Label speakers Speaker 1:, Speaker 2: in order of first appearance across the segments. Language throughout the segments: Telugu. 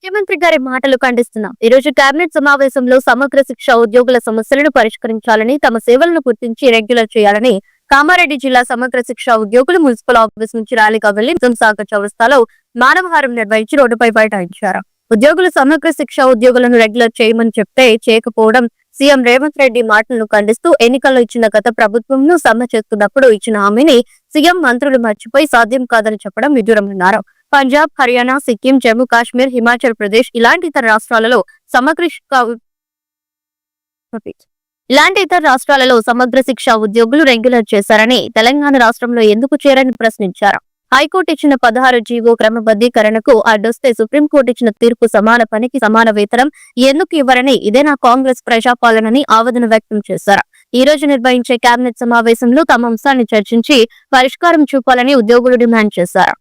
Speaker 1: ముఖ్యమంత్రి గారి మాటలు ఖండిస్తున్నాం. ఈ రోజు కేబినెట్ సమావేశంలో సమగ్ర శిక్ష ఉద్యోగుల సమస్యలను పరిష్కరించాలని, తమ సేవలను గుర్తించి రెగ్యులర్ చేయాలని కామారెడ్డి జిల్లా సమగ్ర శిక్ష ఉద్యోగులు మున్సిపల్ ఆఫీస్ నుంచి ర్యాలీగా వెళ్లి సాగర్ చౌరస్తాలో మానవహారం నిర్వహించి రోడ్డుపై బైఠాయించారు. ఉద్యోగులు సమగ్ర శిక్ష ఉద్యోగులను రెగ్యులర్ చేయమని చెప్తే చేయకపోవడం సీఎం రేవంత్ రెడ్డి మాటలను ఖండిస్తూ ఎన్నికల్లో ఇచ్చిన గత ప్రభుత్వంను సమ్మె చేస్తున్నప్పుడు ఇచ్చిన హామీని సీఎం మంత్రులు మర్చిపోయి సాధ్యం కాదని చెప్పడం విడ్డూరమన్నారు. పంజాబ్, హర్యానా, సిక్కిం, జమ్మూ కాశ్మీర్, హిమాచల్ ప్రదేశ్ ఇలాంటి ఇతర రాష్ట్రాలలో సమగ్ర శిక్ష ఉద్యోగులు రెగ్యులర్ చేశారని, తెలంగాణ రాష్ట్రంలో ఎందుకు చేరని ప్రశ్నించారు. హైకోర్టు ఇచ్చిన 16 జీవో క్రమబద్దీకరణకు అడ్డొస్తే సుప్రీంకోర్టు ఇచ్చిన తీర్పు సమాన పనికి సమాన వేతనం ఎందుకు ఇవ్వరని, ఇదేనా కాంగ్రెస్ ప్రజాపాలనని ఆవేదన వ్యక్తం చేశారు. ఈ రోజు నిర్వహించే కేబినెట్ సమావేశంలో తమ అంశాన్ని చర్చించి పరిష్కారం చూపాలని ఉద్యోగులు డిమాండ్ చేశారు.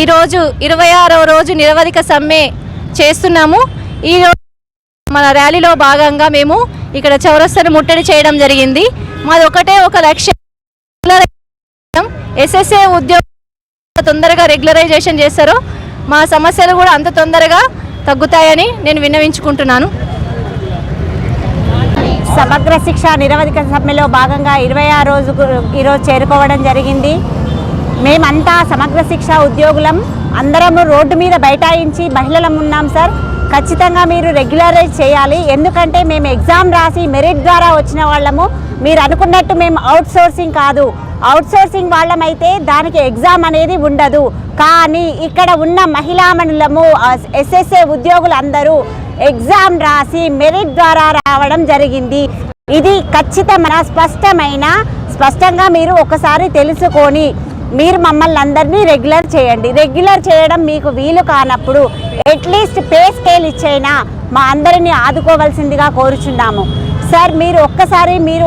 Speaker 2: ఈరోజు 26వ రోజు నిరవధిక సమ్మె చేస్తున్నాము. ఈ మన ర్యాలీలో భాగంగా మేము ఇక్కడ చౌరస్తాను ముట్టడి చేయడం జరిగింది. మాది ఒకటే ఒక లక్ష్యం, ఎస్ఎస్ఏ ఉద్యోగం తొందరగా రెగ్యులరైజేషన్ చేస్తారో మా సమస్యలు కూడా అంత తొందరగా తగ్గుతాయని నేను విన్నవించుకుంటున్నాను.
Speaker 3: సమగ్ర శిక్ష నిరవధిక సమ్మెలో భాగంగా 26 రోజు ఈరోజు చేరుకోవడం జరిగింది. మేమంతా సమగ్ర శిక్ష ఉద్యోగులం అందరము రోడ్డు మీద బైఠాయించి మహిళలం ఉన్నాం సార్. ఖచ్చితంగా మీరు రెగ్యులరైజ్ చేయాలి. ఎందుకంటే మేము ఎగ్జామ్ రాసి మెరిట్ ద్వారా వచ్చిన వాళ్ళము. మీరు అనుకున్నట్టు మేము అవుట్ సోర్సింగ్ కాదు. అవుట్ సోర్సింగ్ వాళ్ళమైతే దానికి ఎగ్జామ్ అనేది ఉండదు. కానీ ఇక్కడ ఉన్న మహిళామణులము ఎస్ఎస్ఏ ఉద్యోగులందరూ ఎగ్జామ్ రాసి మెరిట్ ద్వారా రావడం జరిగింది. ఇది ఖచ్చితమైన స్పష్టంగా మీరు ఒకసారి తెలుసుకొని మీరు మమ్మల్ని అందరినీ రెగ్యులర్ చేయండి. రెగ్యులర్ చేయడం మీకు వీలు కానప్పుడు అట్లీస్ట్ పే స్కేల్ ఇచ్చైనా మా అందరినీ ఆదుకోవాల్సిందిగా కోరుచున్నాము. సార్ మీరు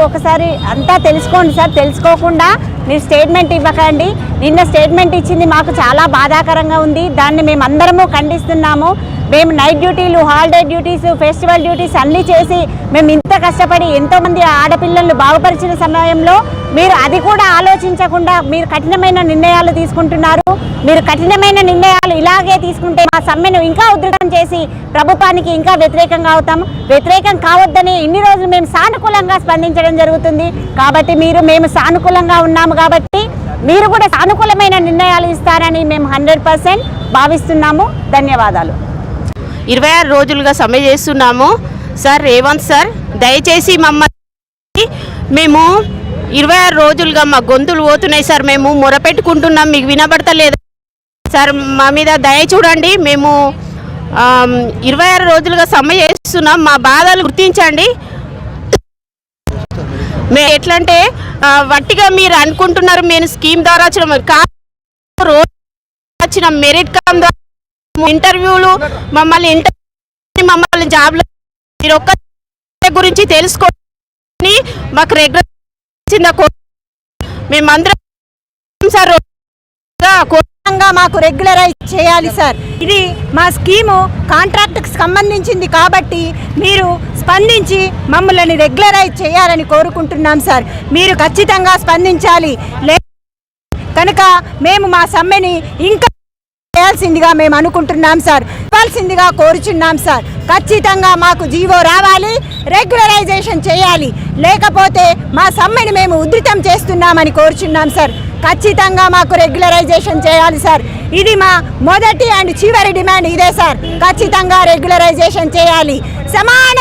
Speaker 3: ఒకసారి అంతా తెలుసుకోండి సార్. తెలుసుకోకుండా మీరు స్టేట్మెంట్ ఇవ్వకండి. నిన్న స్టేట్మెంట్ ఇచ్చింది మాకు చాలా బాధాకరంగా ఉంది. దాన్ని మేము అందరము ఖండిస్తున్నాము. మేము నైట్ డ్యూటీలు, హాలిడే డ్యూటీస్, ఫెస్టివల్ డ్యూటీస్ అన్నీ చేసి మేము ఇంత కష్టపడి ఎంతోమంది ఆడపిల్లలను బాగుపరిచిన సమయంలో మీరు అది కూడా ఆలోచించకుండా మీరు కఠినమైన నిర్ణయాలు తీసుకుంటున్నారు. మీరు కఠినమైన నిర్ణయాలు ఇలాగే తీసుకుంటే మా సమ్మెను ఇంకా ఉధృతం చేసి ప్రభుత్వానికి ఇంకా వ్యతిరేకంగా అవుతాం. వ్యతిరేకం కావద్దని ఇన్ని రోజులు మేము సానుకూలంగా స్పందించడం జరుగుతుంది. కాబట్టి మేము సానుకూలంగా ఉన్నాము కాబట్టి మీరు కూడా సానుకూలమైన నిర్ణయాలు ఇస్తారని మేము 100% భావిస్తున్నాము. ధన్యవాదాలు.
Speaker 4: 26 రోజులుగా సమ్మె చేస్తున్నాము సార్. రేవంత్ సార్ దయచేసి మమ్మల్ని మేము 26 రోజులుగా మా గొంతులు పోతున్నాయి సార్. మేము మొరపెట్టుకుంటున్నాం, మీకు వినబడతలేదు సార్. మా మీద దయ చూడండి. మేము 26 రోజులుగా సమ్మె చేస్తున్నాం. మా బాధలు గుర్తించండి. మేము ఎట్లంటే వట్టిగా మీరు అనుకుంటున్నారు మేము స్కీమ్ ద్వారా వచ్చిన మెరిట్ కామ్ ద్వారా ఇంటర్వ్యూలు మమ్మల్ని జాబ్లో మీరు ఒక్క గురించి తెలుసుకొని మాకు రెగ్యులర్ మేమందరం సార్
Speaker 3: మాకు రెగ్యులరైజ్ చేయాలి సార్. ఇది మా స్కీము కాంట్రాక్ట్కి సంబంధించింది కాబట్టి మీరు స్పందించి మమ్మల్ని రెగ్యులరైజ్ చేయాలని కోరుకుంటున్నాం సార్. మీరు ఖచ్చితంగా స్పందించాలి. కనుక మేము మా సమ్మెని ఇంకా చేయాల్సిందిగా మేము అనుకుంటున్నాం సార్. ఇవ్వాల్సిందిగా కోరుచున్నాం సార్. ఖచ్చితంగా మాకు జీవో రావాలి, రెగ్యులరైజేషన్ చేయాలి. లేకపోతే మా సమ్మెని మేము ఉధృతం చేస్తున్నామని కోరుచున్నాం సార్. ఖచ్చితంగా మాకు రెగ్యులరైజేషన్ చేయాలి సార్. ఇది మా మొదటి అండ్ చివరి డిమాండ్ ఇదే సార్. ఖచ్చితంగా రెగ్యులరైజేషన్ చేయాలి. సమాన